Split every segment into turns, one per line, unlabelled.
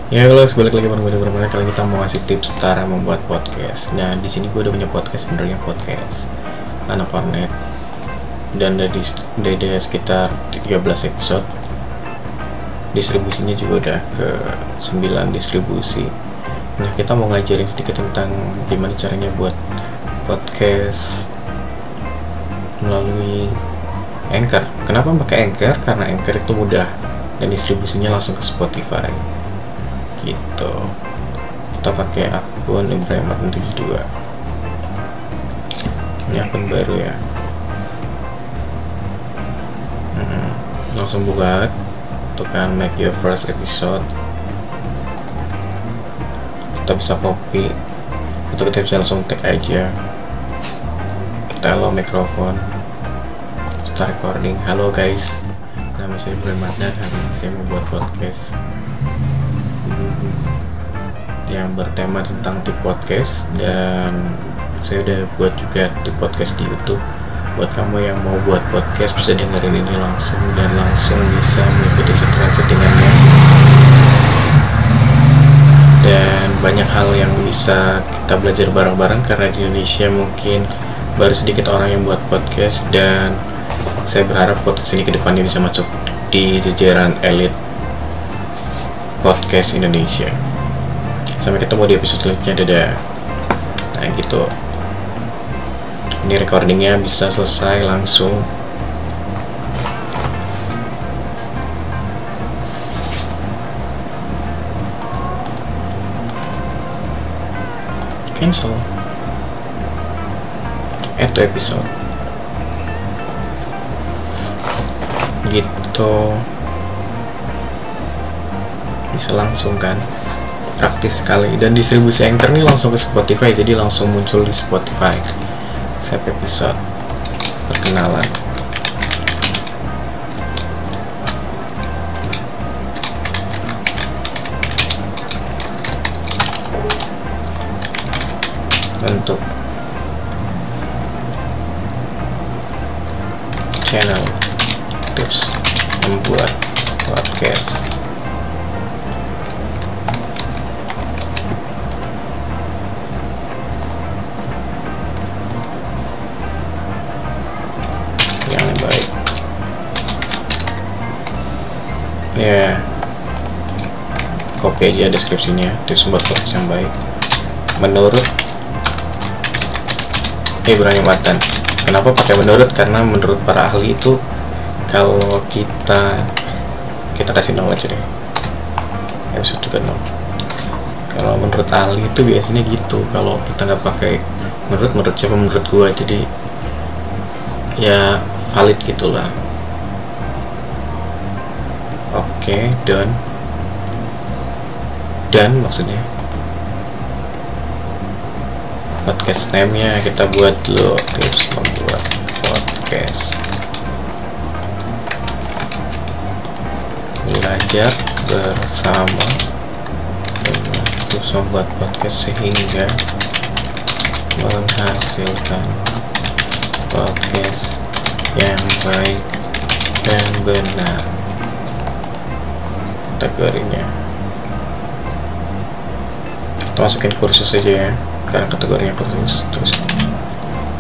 Ya guys, balik lagi bareng gue. Kali kita mau ngasih tips cara membuat podcast. Nah, di sini gue udah punya podcast, sebenarnya podcast anak warnet, dan dari sekitar 13 episode. Distribusinya juga udah ke 9 distribusi. Nah, kita mau ngajarin sedikit tentang gimana caranya buat podcast melalui Anchor. Kenapa pakai Anchor? Karena Anchor itu mudah dan distribusinya langsung ke Spotify. Gitu. Kita pakai akun Ibrahim 72. Ini akun baru ya. Langsung buka, tekan make your first episode. Kita bisa copy atau kita bisa langsung tag aja. Kita allow mikrofon, start recording. Halo guys, nama saya Ibrahim dan hari ini saya mau buat podcast yang bertema tentang tip podcast, dan saya udah buat juga tip podcast di YouTube. Buat kamu yang mau buat podcast bisa dengerin ini langsung dan langsung bisa mengikuti settingannya, dan banyak hal yang bisa kita belajar bareng-bareng karena di Indonesia mungkin baru sedikit orang yang buat podcast, dan saya berharap podcast ini kedepannya bisa masuk di jajaran elit podcast Indonesia. Sampai ketemu di episode selanjutnya, dadah. Nah gitu, ini recordingnya bisa selesai langsung. Cancel, add to episode. Gitu, bisa langsung kan, praktis sekali. Dan distribusi Anchor ini langsung ke Spotify, jadi langsung muncul di Spotify. Save episode, perkenalan. Bentuk channel tips membuat podcast. Yang baik ya, copy aja deskripsinya, tips membuat podcast yang baik menurut Ibrahim Matan. Kenapa pakai menurut? Karena menurut para ahli itu, kalau kita kasih knowledge deh, episode juga no. Kalau menurut ahli itu biasanya gitu. Kalau kita nggak pakai menurut siapa, menurut gua, jadi ya valid gitulah. Oke, dan maksudnya podcast name-nya kita buat dulu, tips membuat podcast. Belajar bersama dengan tips membuat podcast sehingga menghasilkan podcast yang baik dan benar. Kategorinya kita masukin kursus aja ya, karena kategorinya kursus. Terus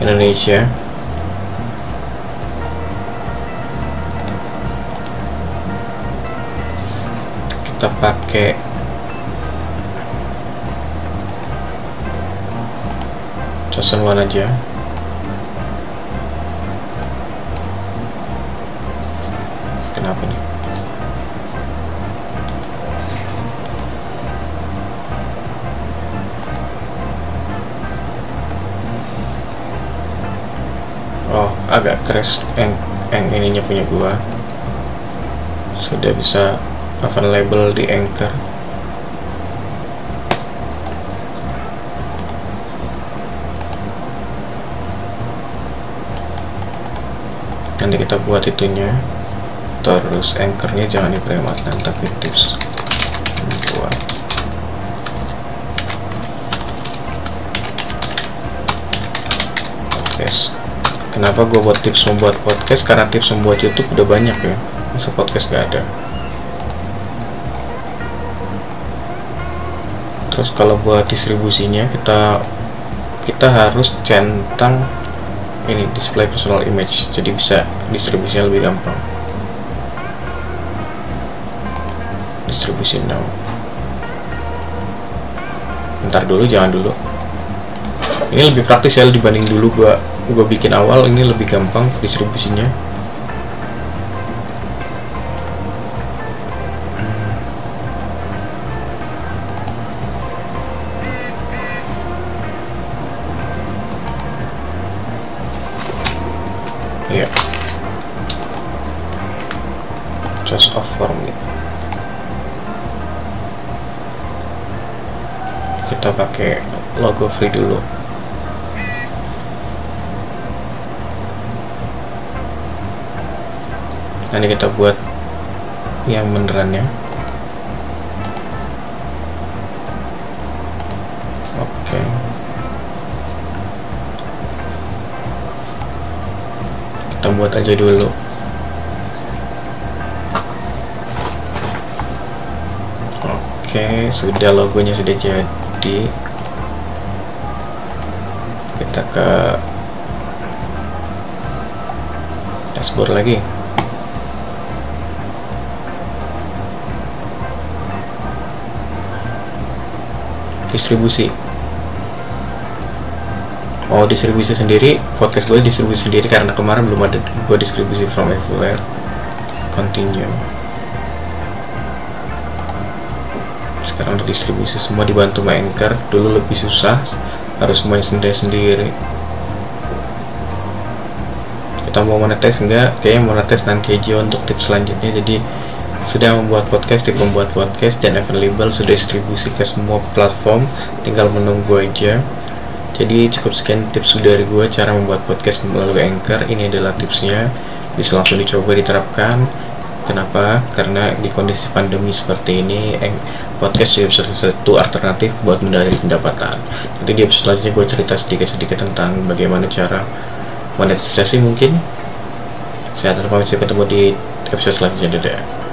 Indonesia, kita pakai chosen one aja. Kenapa nih? Oh, agak crash yang ininya punya gua. Sudah bisa available di Anchor. Nanti kita buat itunya. Terus Anchornya jangan diperematan, tapi tips membuat podcast. Kenapa gue buat tips membuat podcast? Karena tips membuat YouTube udah banyak ya, masa podcast gak ada. Terus kalau buat distribusinya kita harus centang ini display personal image, jadi bisa distribusinya lebih gampang. Distribusi now. Bentar dulu, jangan dulu. Ini lebih praktis ya dibanding dulu gua bikin awal. Ini lebih gampang distribusinya. Ya, just off form it. Kita pakai logo free dulu. Nanti kita buat yang benerannya. Oke. Kita buat aja dulu. Oke, sudah, logonya sudah jadi. Kita ke dashboard lagi. Distribusi. Oh, distribusi sendiri. Podcast gue distribusi sendiri karena kemarin belum ada gue distribusi from everywhere. Continue. Sekarang untuk distribusi semua dibantu sama Anchor. Dulu lebih susah, harus semuanya sendiri-sendiri. Kita mau monetize enggak? Kayaknya monetize nanti aja untuk tips selanjutnya. Jadi sudah membuat podcast, tim membuat podcast dan available, sudah distribusi ke semua platform, tinggal menunggu aja. Jadi cukup sekian tips dari gue cara membuat podcast melalui Anchor. Ini adalah tipsnya, bisa langsung dicoba diterapkan. Kenapa? Karena di kondisi pandemi seperti ini, podcast juga bisa satu alternatif buat mendapatkan pendapatan. Nanti di episode selanjutnya gue cerita sedikit-sedikit tentang bagaimana cara monetisasi mungkin. Saya akan ketemu di episode selanjutnya. Dadah.